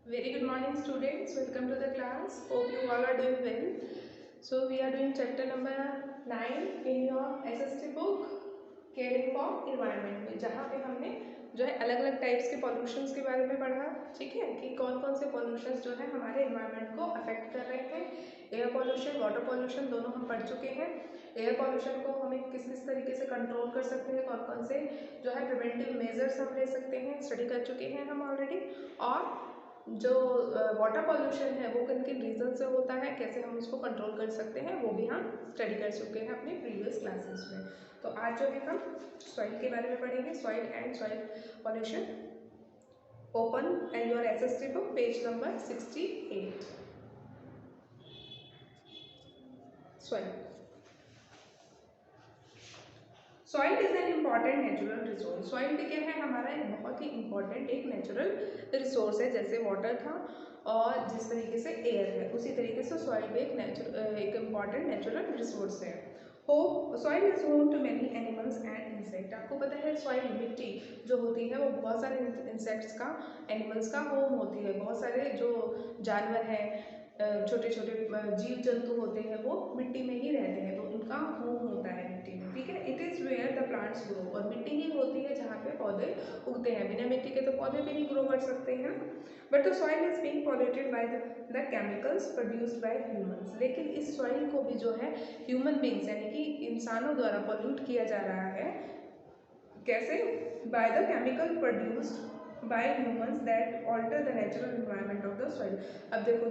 Very good morning, students. Welcome to the class. Hope you all are doing well. So we are doing chapter number 9 in your SST book, Caring for Environment में, जहाँ पे हमने जो है अलग अलग types के pollutions के बारे में पढ़ा, ठीक है, कि कौन कौन से पॉल्यूशंस जो है हमारे एनवायरनमेंट को अफेक्ट कर रहे हैं। एयर पॉल्यूशन, वाटर पॉल्यूशन दोनों हम पढ़ चुके हैं। एयर पॉल्यूशन को हमें किस किस तरीके से कंट्रोल कर सकते हैं, कौन कौन से जो है प्रिवेंटिव मेजर्स हम ले सकते हैं, स्टडी कर चुके हैं हम ऑलरेडी। और जो वाटर पॉल्यूशन है वो किन किन रीज़न से होता है, कैसे हम उसको कंट्रोल कर सकते हैं, वो भी हम स्टडी कर चुके हैं अपने प्रीवियस क्लासेस में। तो आज जो है हम सॉइल के बारे में पढ़ेंगे, soil and soil pollution. Open your SST book, page number 68। Soil soil is an important natural resource. Soil भी क्या है, हमारा एक बहुत ही इम्पॉर्टेंट एक नेचुरल रिसोर्स है। जैसे वाटर था और जिस तरीके से एयर है, उसी तरीके से सॉइल भी एक इम्पॉर्टेंट नेचुरल रिसोर्स है। Soil is home to many animals and insect. आपको पता है सॉइल, मिट्टी जो होती है वो बहुत सारे इंसेक्ट्स का, एनिमल्स का होम होती है। बहुत सारे जो जानवर हैं, छोटे छोटे जीव जंतु होते हैं, वो मिट्टी में ही रहते हैं, तो उनका होम होता है मिट्टी में, ठीक है। It is where the plants grow, और मिट्टी ही होती है जहाँ पे पौधे उगते हैं। बिना मिट्टी के तो पौधे भी नहीं ग्रो कर सकते हैं। But the soil is being polluted by the chemicals produced by humans. लेकिन इस सॉइल को भी जो है ह्यूमन बींग्स यानी कि इंसानों द्वारा पॉल्यूट किया जा रहा है। कैसे? By the chemical produced by humans that alter the natural environment of the soil. अब देखो,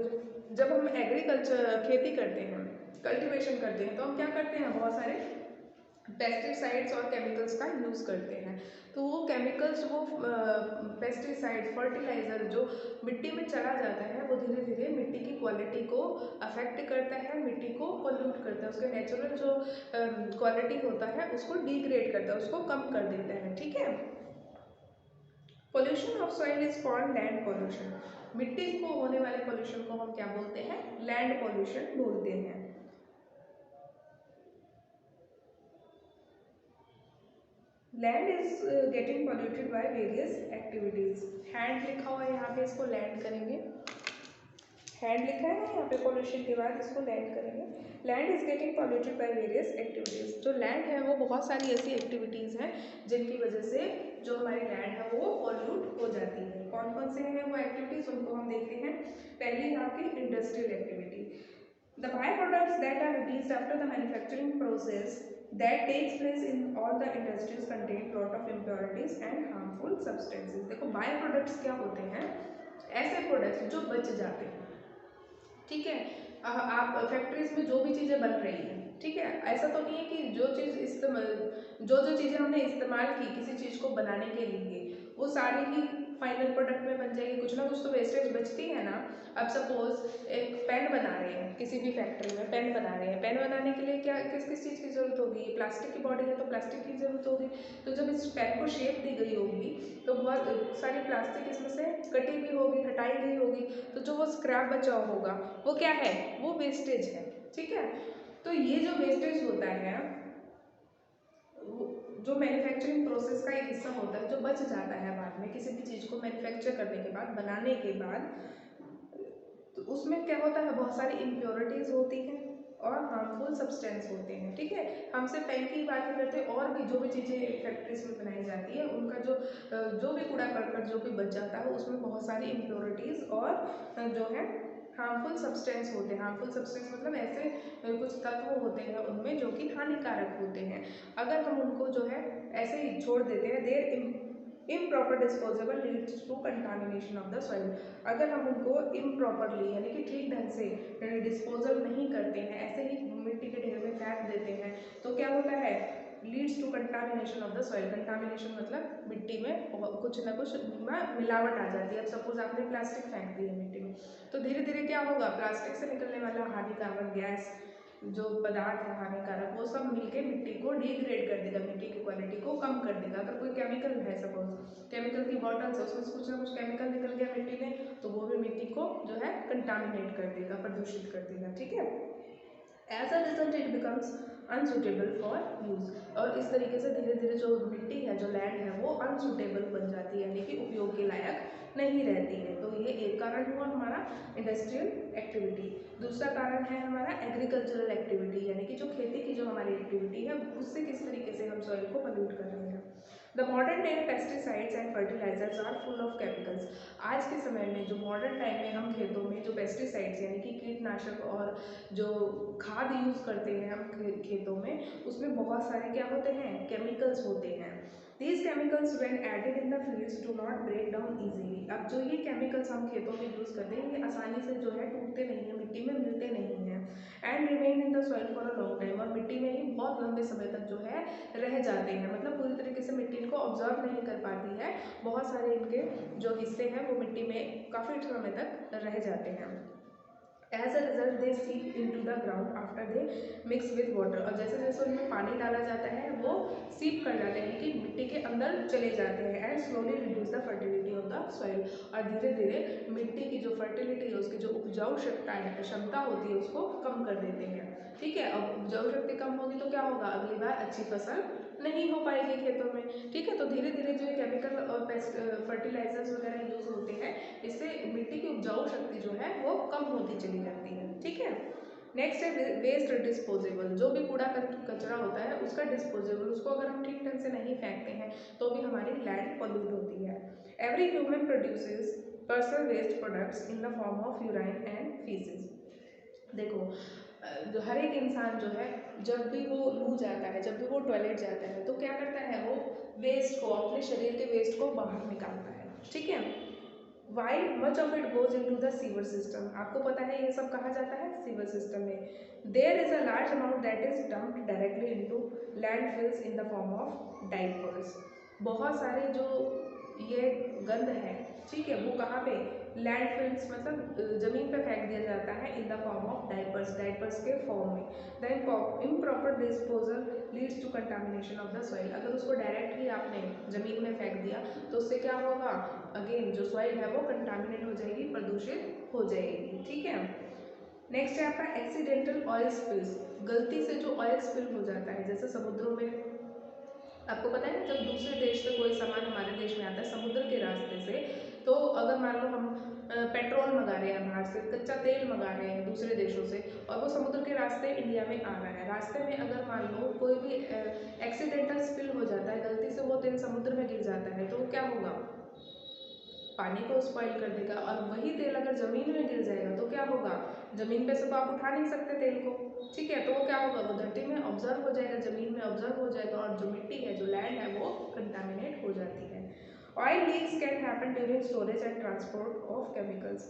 जब हम एग्रीकल्चर, खेती करते हैं, कल्टीवेशन करते हैं, तो हम क्या करते हैं, बहुत सारे पेस्टिसाइड्स और केमिकल्स का यूज़ करते हैं। तो वो केमिकल्स, वो पेस्टिसाइड, फर्टिलाइज़र जो मिट्टी में चला जाता है, वो धीरे धीरे मिट्टी की क्वालिटी को अफेक्ट करता है, मिट्टी को पोल्यूट करता है, उसके नेचुरल जो क्वालिटी होता है उसको डिग्रेड करता है, उसको कम कर देता है, ठीक है। Pollution of soil is called land pollution. मिट्टी को होने वाले पोल्यूशन को हम क्या बोलते हैं? लैंड पोल्यूशन बोलते हैं। Land is getting polluted by various activities. Hand लिखा हुआ है यहाँ पे, इसको लैंड करेंगे। हैंड लिखा है ना यहाँ पे, पोल्यूशन के बाद इसको लैंड करेंगे। Land is getting polluted by various activities. जो लैंड है वो बहुत सारी ऐसी एक्टिविटीज हैं जिनकी वजह से जो हमारी लैंड है वो पॉल्यूट हो जाती है। कौन कौन से हैं वो एक्टिविटीज, उनको हम देखते हैं। पहली है आपकी industrial activity. The byproducts that are released after the manufacturing process that takes place in all the industries contain lot of impurities and harmful substances। देखो बाय प्रोडक्ट्स क्या होते हैं? ऐसे प्रोडक्ट्स जो बच जाते हैं, ठीक है। आप फैक्ट्रीज में जो भी चीज़ें बन रही हैं, ठीक है, ऐसा तो नहीं है कि जो चीज़ इस्तेमाल, जो चीज़ें हमने इस्तेमाल की किसी चीज़ को बनाने के लिए, वो सारी ही फाइनल प्रोडक्ट में बन जाएगी। कुछ ना कुछ तो वेस्टेज बचती है ना। अब सपोज एक पेन बना रहे हैं, किसी भी फैक्ट्री में पेन बना रहे हैं, पेन बनाने के लिए क्या किस किस चीज़ की ज़रूरत होगी? प्लास्टिक की बॉडी है तो प्लास्टिक की ज़रूरत होगी। तो जब इस पेन को शेप दी गई होगी तो बहुत सारी प्लास्टिक इसमें से कटी भी होगी, हटाई गई होगी, तो जो वो स्क्रैप बचा होगा वो क्या है? वो वेस्टेज है, ठीक है। तो ये जो वेस्टेज होता है, जो मैन्युफैक्चरिंग प्रोसेस का एक हिस्सा होता है, जो बच जाता है बाद में किसी भी चीज़ को मैन्युफैक्चर करने के बाद, बनाने के बाद, तो उसमें क्या होता है? बहुत सारी इम्प्योरिटीज़ होती हैं और हार्मफुल सब्सटेंस होते हैं, ठीक है। हम सिर्फ पेन की बात नहीं करते, और भी जो भी चीज़ें फैक्ट्रीज में बनाई जाती है, उनका जो भी कूड़ा करकट जो भी बच जाता है, उसमें बहुत सारी इम्प्योरिटीज़ और जो है हार्मफुल सब्सटेंस होते हैं। हार्मफुल सब्सटेंस मतलब ऐसे कुछ तत्व होते हैं उनमें जो कि हानिकारक होते हैं। अगर हम उनको जो है ऐसे ही छोड़ देते हैं, their improper disposable leads to contamination of the soil. अगर हम उनको इम्प्रॉपरली यानी कि ठीक ढंग से डिस्पोजल नहीं करते हैं, ऐसे ही मिट्टी के ढेर में फेंक देते हैं, तो क्या होता है? Leads to contamination of the soil. Contamination मतलब मिट्टी में कुछ ना कुछ मिलावट आ जाती है। अब सपोज आपने प्लास्टिक फेंक दी है मिट्टी में, तो धीरे धीरे क्या होगा? प्लास्टिक से निकलने वाला हानिकारक गैस, जो पदार्थ है हानिकारक, वो सब मिलके मिट्टी को डिग्रेड कर देगा, मिट्टी की क्वालिटी को कम कर देगा। अगर कोई केमिकल है, सपोज केमिकल की बॉटल्स है, उसमें से कुछ ना कुछ केमिकल निकल गया मिट्टी में, तो वो भी मिट्टी को जो है कंटामिनेट कर देगा, प्रदूषित कर देगा, ठीक है। As a result it becomes unsuitable for use, और इस तरीके से धीरे धीरे जो मिट्टी है, जो लैंड है, वो अनसूटेबल बन जाती है, यानी कि उपयोग के लायक नहीं रहती है। तो ये एक कारण हुआ हमारा इंडस्ट्रियल एक्टिविटी। दूसरा कारण है हमारा एग्रीकल्चरल एक्टिविटी, यानी कि जो खेती की जो हमारी एक्टिविटी है उससे किस तरीके से हम सॉइल को पल्यूट कर रहे हैं। The modern day pesticides and fertilisers are full of chemicals. आज के समय में जो मॉडर्न टाइम में हम खेतों में जो पेस्टिसाइड्स यानी कि कीटनाशक और जो खाद यूज़ करते हैं हम खेतों में, उसमें बहुत सारे क्या होते हैं, केमिकल्स होते हैं। These chemicals when added in the fields do not break down easily। अब जो ये केमिकल्स हम खेतों में यूज़ करते हैं ये आसानी से जो है टूटते नहीं हैं, मिट्टी में मिलते नहीं हैं, and remain in the soil for a long time, और मिट्टी में ही बहुत लंबे समय तक जो है रह जाते हैं, मतलब पूरी तरीके से मिट्टी इनको ऑब्जर्व नहीं कर पाती है, बहुत सारे इनके जो हिस्से हैं वो मिट्टी में काफ़ी समय तक रह जाते हैं। As a result they seep in to the ground after they mix with water, और जैसे जैसे उनमें पानी डाला जाता है वो सीप कर जाते हैं कि मिट्टी के अंदर चले जाते हैं, and slowly reduce the fertility of the soil, और धीरे धीरे मिट्टी की जो फर्टिलिटी है, उसकी जो उपजाऊ क्षमता होती है उसको कम कर देते हैं। ठीक है, अब उपजाऊ शक्ति कम होगी तो क्या होगा, अगली बार अच्छी फसल नहीं हो पाएगी खेतों में। ठीक है, तो धीरे धीरे जो केमिकल और पेस्ट फर्टिलाइजर्स वगैरह यूज होते हैं, इससे मिट्टी की उपजाऊ शक्ति जो है वो कम होती चली जाती है। ठीक है, नेक्स्ट है वेस्ट डिस्पोजेबल। जो भी कूड़ा कचरा होता है उसका डिस्पोजेबल, उसको अगर हम ठीक ढंग से नहीं फेंकते हैं तो भी हमारी लैंड पॉल्यूट होती है। Every human produces personal waste products in the form of urine and faeces. देखो जो हर एक इंसान जो है जब भी वो लू जाता है, जब भी वो टॉयलेट जाता है, तो क्या करता है, वो वेस्ट को, अपने शरीर के वेस्ट को बाहर निकालता है। ठीक है, while much of it goes into the sewer system. आपको पता है ये सब कहा जाता है सीवर सिस्टम में। There is a large amount that is dumped directly into landfills in the form of diapers. बहुत सारे जो ये गंद है, ठीक है, वो कहाँ पे, लैंडफिल्स मतलब जमीन पे फेंक दिया जाता है in the form of diapers, diapers के फॉर्म में। The improper disposal leads to contamination of the soil. अगर उसको डायरेक्टली आपने जमीन में फेंक दिया तो उससे क्या होगा, अगेन जो सॉइल है वो कंटामिनेट हो जाएगी, प्रदूषित हो जाएगी। ठीक है, नेक्स्ट है आपका एक्सीडेंटल ऑयल स्पिल्स। गलती से जो ऑयल स्पिल हो जाता है, जैसे समुद्रों में, आपको पता है जब दूसरे देश से कोई सामान हमारे देश में आता है समुद्र के रास्ते से, तो अगर मान लो हम पेट्रोल मंगा रहे हैं बाहर से, कच्चा तेल मंगा रहे हैं दूसरे देशों से, और वो समुद्र के रास्ते इंडिया में आ रहा है, रास्ते में अगर मान लो कोई भी एक्सीडेंटल स्पिल हो जाता है, गलती से वो तेल समुद्र में गिर जाता है, तो क्या होगा, पानी को स्पॉइल कर देगा। और वही तेल अगर ज़मीन में गिर जाएगा तो क्या होगा, ज़मीन पे से तो आप उठा नहीं सकते तेल को। ठीक है, तो वो क्या होगा, वो धरती में ऑब्जर्व हो जाएगा, ज़मीन में ऑब्जर्व हो जाएगा, और जो मिट्टी है, जो लैंड है, वो कंटामिनेट हो जाती है। Oil leaks can happen during storage and transport of chemicals.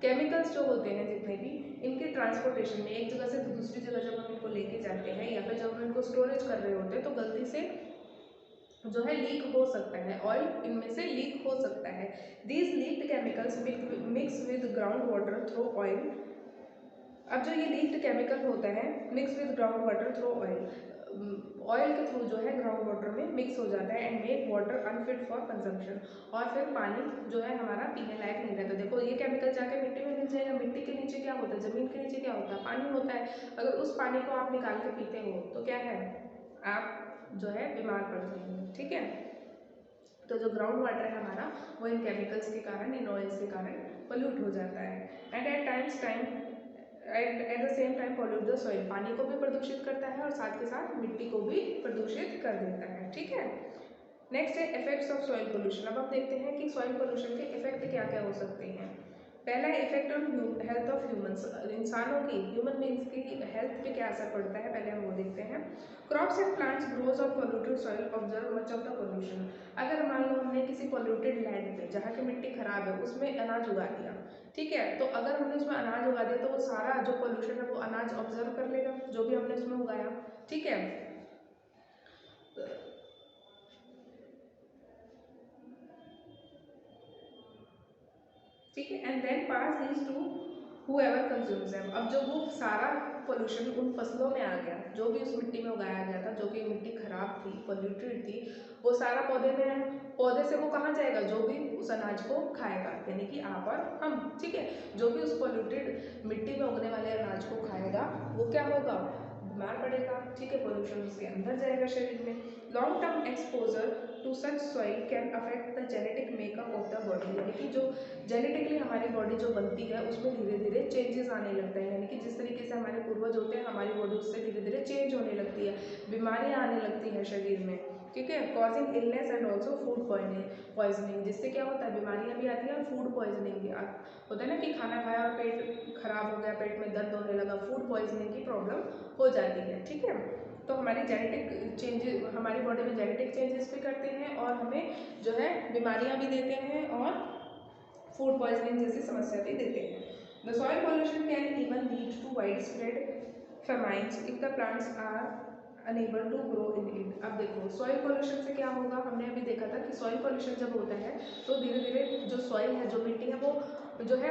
Chemicals जो होते हैं जितने भी, इनके ट्रांसपोर्टेशन में, एक जगह से दूसरी जगह जब हम इनको लेके जाते हैं या फिर जब हम इनको स्टोरेज कर रहे होते हैं, तो गलती से जो है लीक हो सकता है, ऑयल इनमें से लीक हो सकता है। These leaked chemicals mix with ground water through oil. अब जो ये लीक्ड केमिकल होता है mix with ground water through oil, oil के थ्रू जो है ग्राउंड वाटर में मिक्स हो जाता है, and make water unfit for consumption, और फिर पानी जो है हमारा पीने लायक नहीं रहता। देखो ये केमिकल जाके मिट्टी में मिल जाएगा, मिट्टी के नीचे क्या होता है, जमीन के नीचे क्या होता है, पानी होता है। अगर उस पानी को आप निकाल के पीते हो तो क्या है, आप जो है बीमार पड़ जाएंगे। ठीक है, तो जो ग्राउंड वाटर है हमारा वो इन केमिकल्स के कारण, इन ऑयल्स के कारण पोल्यूट हो जाता है, and at the same time pollute the soil. पानी को भी प्रदूषित करता है और साथ के साथ मिट्टी को भी प्रदूषित कर देता है। ठीक है, नेक्स्ट है इफेक्ट्स ऑफ सॉइल पोल्यूशन। अब हम देखते हैं कि सॉइल पोल्यूशन के इफेक्ट क्या क्या हो सकते हैं। पहला effect on health of humans, इंसानों की, ह्यूमन बींग्स की हेल्थ पे क्या असर पड़ता है, पहले हम वो देखते हैं। Crops and plants grows on polluted soil observe much of the pollution. अगर मान लो हमने किसी पोल्यूटेड लैंड पे, जहाँ की मिट्टी खराब है, उसमें अनाज उगा दिया, ठीक है, तो अगर हमने उसमें अनाज उगा दिया तो वो सारा जो पोल्यूशन है वो अनाज ऑब्जर्व कर लेगा, जो भी हमने उसमें उगाया। ठीक है, ठीक है, and then pass these to whoever consumes them। अब जो वो सारा पोल्यूशन उन फसलों में आ गया, जो भी उस मिट्टी में उगाया गया था, जो कि मिट्टी खराब थी, पोल्यूटेड थी, वो सारा पौधे में है, पौधे से वो कहाँ जाएगा, जो भी उस अनाज को खाएगा, यानी कि आप और हम। ठीक है, जो भी उस पोल्यूटेड मिट्टी में उगने वाले अनाज को खाएगा वो क्या होगा, बीमार पड़ेगा, ठीक है, पोल्यूशन उसके अंदर जाएगा शरीर में। Long term exposure to such soil can affect the genetic makeup of the body, यानी कि जो जेनेटिकली हमारी बॉडी जो बनती है उसमें धीरे धीरे चेंजेस आने लगते हैं, यानी कि जिस तरीके से हमारे पूर्वज होते हैं हमारी बॉडी उससे धीरे धीरे चेंज होने लगती है, बीमारियाँ आने लगती हैं शरीर में, ठीक है, causing illness and also food poisoning, जिससे क्या होता है बीमारियाँ भी आती हैं और फूड पॉइजनिंग भी होता है ना कि खाना खाया और पेट खराब हो गया, पेट में दर्द होने लगा, फूड पॉइजनिंग की प्रॉब्लम हो जाती है, ठीक है। तो हमारी जेनेटिक चेंजेस हमारी बॉडी में जेनेटिक चेंजेस भी करते हैं और हमें जो है बीमारियां भी देते हैं और फूड पॉइजनिंग जैसी समस्या भी देते हैं। The soil pollution can even lead to widespread famines if the plants are unable to grow in it. अब देखो सॉइल पॉल्यूशन से क्या होगा, हमने अभी देखा था कि सॉइल पॉल्यूशन जब होता है तो धीरे धीरे जो सॉइल है, जो मिट्टी है, वो जो है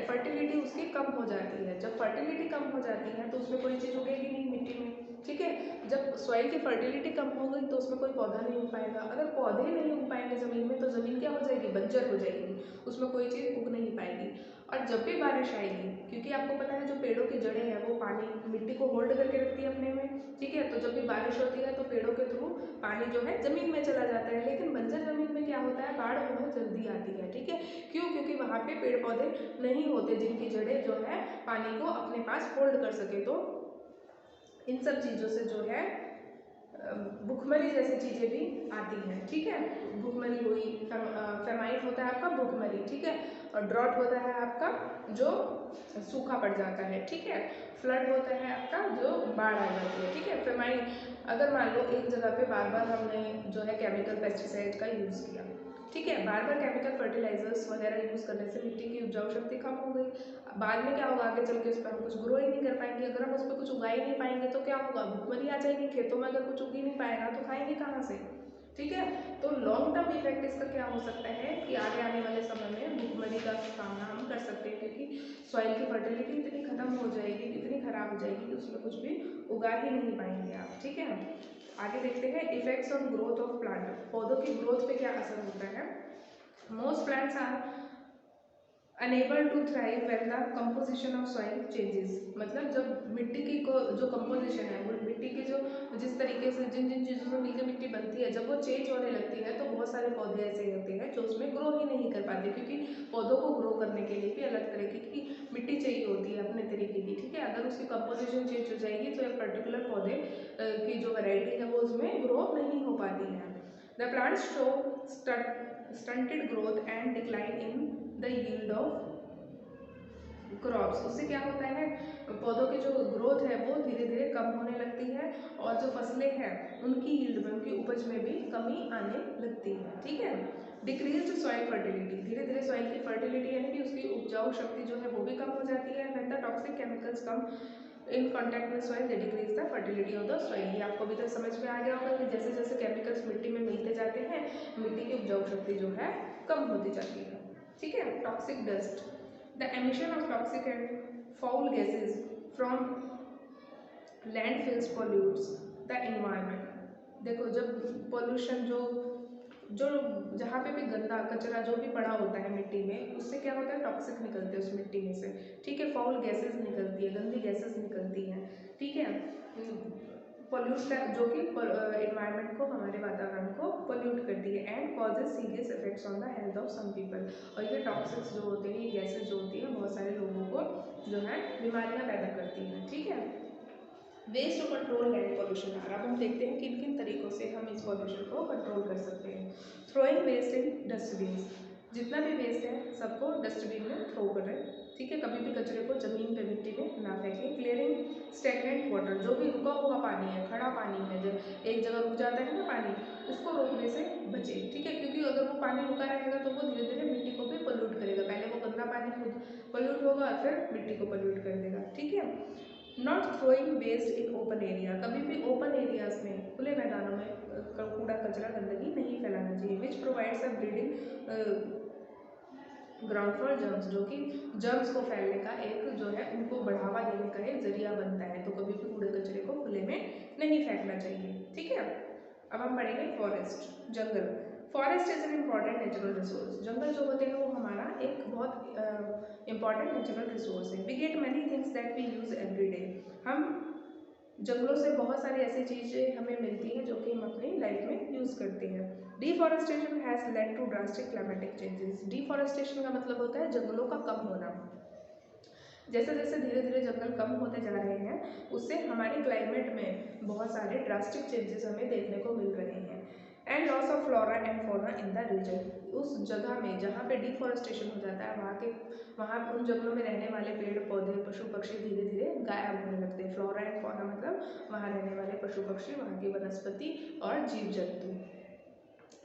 फर्टिलिटी उसकी कम हो जाती है। जब फर्टिलिटी कम हो जाती है तो उसमें कोई चीज़ उगेगी नहीं मिट्टी में, ठीक है। जब सॉइल की फर्टिलिटी कम हो गई तो उसमें कोई पौधा नहीं उग पाएगा। अगर पौधे नहीं उग पाएंगे ज़मीन में तो ज़मीन क्या हो जाएगी, बंजर हो जाएगी, उसमें कोई चीज़ उग नहीं पाएगी। और जब भी बारिश आएगी, क्योंकि आपको पता है जो पेड़ों की जड़ें हैं वो पानी मिट्टी को होल्ड करके रखती है अपने में, ठीक है, तो जब भी बारिश होती है तो पेड़ों के थ्रू पानी जो है ज़मीन में चला जाता है। लेकिन बंजर ज़मीन में क्या होता है, बाढ़ बहुत जल्दी आती है, ठीक है। क्यों? क्योंकि वहाँ पे पेड़ पौधे नहीं होते जिनकी जड़ें जो है पानी को अपने पास होल्ड कर सके। तो इन सब चीज़ों से जो है भुखमरी जैसी चीज़ें भी आती हैं, ठीक है। भुखमरी हुई, फेमाइन होता है आपका भुखमरी, ठीक है, और ड्रॉट होता है आपका जो सूखा पड़ जाता है, ठीक है। फ्लड होता है आपका जो बाढ़ आ जाती है, ठीक है। फेमाइन, अगर मान लो एक जगह पे बार बार हमने जो है केमिकल पेस्टिसाइड का यूज़ किया, ठीक है, बार बार केमिकल फर्टिलाइजर्स वगैरह यूज़ करने से मिट्टी की उपजाऊ शक्ति कम हो गई। बाद में क्या होगा, आगे चल के उस पर हम कुछ ग्रो ही नहीं कर पाएंगे। अगर हम उस पर कुछ उगा ही नहीं पाएंगे तो क्या होगा, भुखमरी आ जाएगी। खेतों में अगर कुछ उग ही नहीं पाएगा तो खाएंगे कहाँ से, ठीक है। तो लॉन्ग टर्म इफेक्ट इसका क्या हो सकता है कि आगे आने वाले समय में भुखमरी का सामना हम कर सकते हैं, क्योंकि सॉइल की फर्टिलिटी इतनी खत्म हो जाएगी, इतनी खराब हो जाएगी कि उसमें कुछ भी उगा ही नहीं पाएंगे आप, ठीक है। आगे देखते हैं effects on growth of plant. पौधों की ग्रोथ पे क्या असर होता है। Most plants are unable to thrive when the composition of soil changes. मतलब जब मिट्टी की जो कंपोजिशन है, वो मिट्टी की जो जिस तरीके से जिन जिन चीज़ों से मिलकर मिट्टी बनती है, जब वो चेंज होने लगती है तो बहुत सारे पौधे ऐसे होते हैं जो उसमें ग्रो ही नहीं कर पाते, क्योंकि पौधों को ग्रो करने के लिए भी अलग तरीके की मिट्टी चाहिए होती है अपने तरीके की, ठीक है। अगर उसकी कंपोजिशन चेंज हो जाएगी तो एक पर्टिकुलर पौधे की जो वैरायटी है वो उसमें ग्रो नहीं हो पाती है। The plants show stunted growth and decline in the yield of crops. उससे क्या होता है, पौधों की जो ग्रोथ है वो धीरे धीरे कम होने लगती है और जो फसलें हैं उनकी यील्ड में, उनकी उपज में भी कमी आने लगती है, ठीक है। डिक्रीज्ड सॉइल फर्टिलिटी, धीरे धीरे सॉइल की फर्टिलिटी यानी कि उसकी उपजाऊ शक्ति जो है वो भी कम हो जाती है। When the toxic chemicals come in contact with soil they decrease the fertility of the soil. ये आपको अभी तक समझ में आ गया होगा कि जैसे जैसे केमिकल्स मिट्टी में मिलते जाते हैं मिट्टी की उपजाऊ शक्ति जो है कम होती जाती है, ठीक है। Toxic dust, the emission of toxic and foul gases from landfills pollutes the environment। देखो जब पोल्यूशन जो जो जहाँ पे भी गंदा कचरा जो भी पड़ा होता है मिट्टी में, उससे क्या होता है, टॉक्सिक निकलते हैं उस मिट्टी में से, ठीक है। फाउल गैसेस निकलती है, गंदी गैसेस निकलती हैं, ठीक है। पोल्यूट जो कि इन्वायरमेंट को, हमारे वातावरण को पोल्यूट करती है and causes serious effects on the health of some people. और ये टॉक्सिक्स जो होते हैं, ये गैसेज जो होती हैं, बहुत सारे लोगों को जो है बीमारियां पैदा करती हैं, ठीक है। Waste to control land pollution. अब हम देखते हैं किन किन तरीकों से हम इस पॉल्यूशन को कंट्रोल कर सकते हैं। थ्रोइंग वेस्ट इन डस्टबिन, जितना भी वेस्ट है सबको डस्टबिन में थ्रो करें, ठीक है। कभी भी कचरे को जमीन पे मिट्टी में ना फेंकें। क्लियरिंग स्टेगनेंट वाटर, जो भी रुका हुआ पानी है, खड़ा पानी है, जब एक जगह रुक जाता है ना पानी, उसको रोकने से बचे, ठीक है। क्योंकि अगर वो पानी रुका रहेगा तो वो धीरे धीरे मिट्टी को भी पोल्यूट करेगा। पहले वो गंदा पानी खुद पोल्यूट होगा और फिर मिट्टी को पोल्यूट कर देगा, ठीक है। Not throwing waste in open area, कभी भी ओपन एरियाज में, खुले मैदानों में कूड़ा कचरा गंदगी नहीं फैलाना चाहिए। Which provides a breeding ground for germs, जो कि जर्म्स को फैलने का एक जो है उनको बढ़ावा देने का एक जरिया बनता है। तो कभी भी कूड़े कचरे को खुले में नहीं फेंकना चाहिए, ठीक है। अब हम पढ़ेंगे फॉरेस्ट, जंगल। Forest is an important natural resource. जंगल जो होते हैं वो हमारा एक बहुत इम्पॉर्टेंट नेचुरल रिसोर्स है। We get many things that we use every day. हम जंगलों से बहुत सारी ऐसी चीज़ें हमें मिलती हैं जो कि हम अपनी लाइफ में यूज़ करते हैं। Deforestation has led to drastic climatic changes. Deforestation का मतलब होता है जंगलों का कम होना। जैसे जैसे धीरे धीरे जंगल कम होते जा रहे हैं उससे हमारे क्लाइमेट में बहुत सारे ड्रास्टिक चेंजेस हमें देखने को मिल रहे हैं। And loss of flora and fauna in the region. उस जगह में जहाँ पे डिफॉरेस्टेशन हो जाता है वहाँ उन जंगलों में रहने वाले पेड़ पौधे पशु पक्षी धीरे धीरे गायब होने लगते हैं। फ्लोरा एंड फौना मतलब वहाँ रहने वाले पशु पक्षी, वहाँ की वनस्पति और जीव जंतु।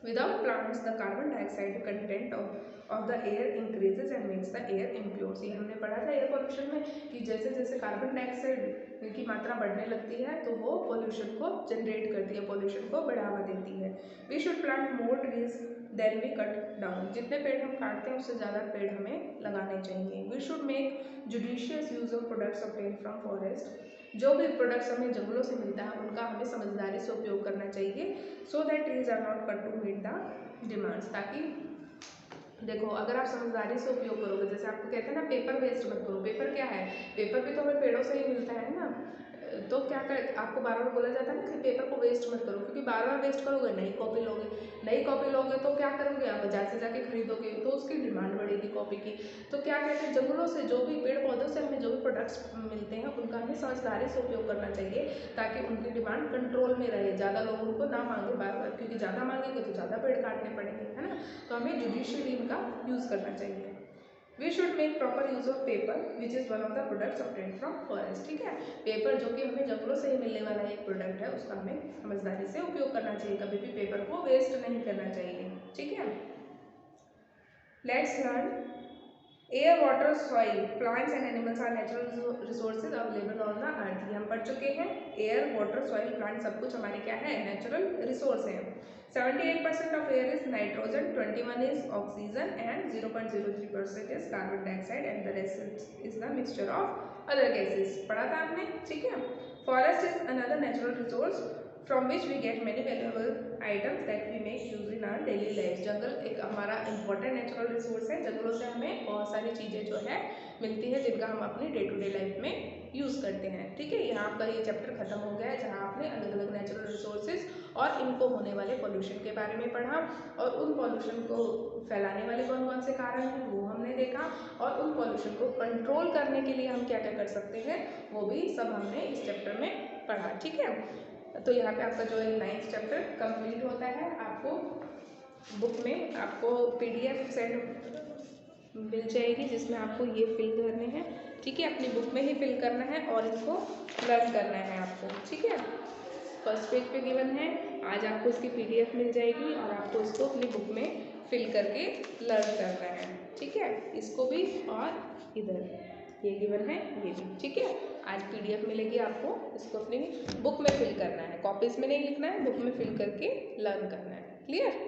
Without plants, the carbon dioxide content of the air increases and makes the air impure. ये हमने पढ़ा था एयर पोल्यूशन में कि जैसे जैसे कार्बन डाइऑक्साइड की मात्रा बढ़ने लगती है तो वो पोल्यूशन को जनरेट करती है, पोल्यूशन को बढ़ावा देती है। We should plant more trees than we cut down. जितने पेड़ हम काटते हैं उससे ज़्यादा पेड़ हमें लगाने चाहिए। We should make judicious use of products obtained from forest. जो भी प्रोडक्ट्स हमें जंगलों से मिलता है उनका हमें समझदारी से उपयोग करना चाहिए। So that trees are not cut to meet the demands. ताकि देखो अगर आप समझदारी से उपयोग करोगे, जैसे आपको कहते हैं ना पेपर वेस्ट मत करो। पेपर क्या है, पेपर भी तो हमें पेड़ों से ही मिलता है ना। तो क्या कर आपको बार बार बोला जाता है ना कि पेपर को वेस्ट मत करो, क्योंकि बार बार वेस्ट करोगे नई कॉपी लोगे तो क्या करोगे आप बाजार से जाके खरीदोगे तो उसकी डिमांड बढ़ेगी कॉपी की। तो क्या कहते हैं जंगलों से जो भी पेड़ पौधों से हमें जो भी प्रोडक्ट्स मिलते हैं उनका हमें समझदारी से उपयोग करना चाहिए ताकि उनकी डिमांड कंट्रोल में रहे, ज़्यादा लोग उनको ना मांगे बार बार, क्योंकि ज़्यादा मांगेंगे तो ज़्यादा पेड़ काटने पड़ेंगे, है ना। तो हमें जुडिशियली इनका यूज़ करना चाहिए। We should make proper use of paper which is one of the products obtained from forest. ठीक है, पेपर जो कि हमें जंगलों से ही मिलने वाला एक प्रोडक्ट है उसका हमें समझदारी से उपयोग करना चाहिए, कभी भी पेपर को वेस्ट नहीं करना चाहिए। ठीक है, let's learn air water soil plants and animals are natural resources available on the earth. ये हम पढ़ चुके हैं। एयर वाटर सॉइल प्लांट सब कुछ हमारे क्या है, नेचुरल रिसोर्स है। 78% of air is nitrogen, 21 is oxygen and 0.03% is carbon dioxide and the rest is the mixture of other gases। पढ़ा था आपने, ठीक है। Forest is another natural resource from which we get many valuable items that we make use in our daily life। जंगल एक हमारा important natural resource है। जंगलों से हमें बहुत सारी चीज़ें जो है मिलती है जिनका हम अपनी डे टू डे लाइफ में यूज़ करते हैं। ठीक है, यहाँ आपका ये चैप्टर खत्म हो गया है जहाँ आपने अलग अलग नेचुरल रिसोर्सेज और इनको होने वाले पॉल्यूशन के बारे में पढ़ा और उन पॉल्यूशन को फैलाने वाले कौन कौन से कारण हैं वो हमने देखा और उन पॉल्यूशन को कंट्रोल करने के लिए हम क्या क्या कर सकते हैं वो भी सब हमने इस चैप्टर में पढ़ा। ठीक है, तो यहाँ पे आपका जो है 9th चैप्टर कंप्लीट होता है। आपको बुक में आपको PDF सेट मिल जाएगी जिसमें आपको ये फिल करने हैं। ठीक है, अपनी बुक में ही फिल करना है और इसको लर्न करना है आपको। ठीक है, फर्स्ट पेज पे गिवन है, आज आपको इसकी PDF मिल जाएगी और आपको इसको अपनी बुक में फिल करके लर्न करना है। ठीक है, इसको भी और इधर ये गिवन है ये भी। ठीक है, आज PDF मिलेगी आपको, इसको अपनी बुक में फिल करना है, कॉपीज में नहीं लिखना है, बुक में फिल करके लर्न करना है। क्लियर।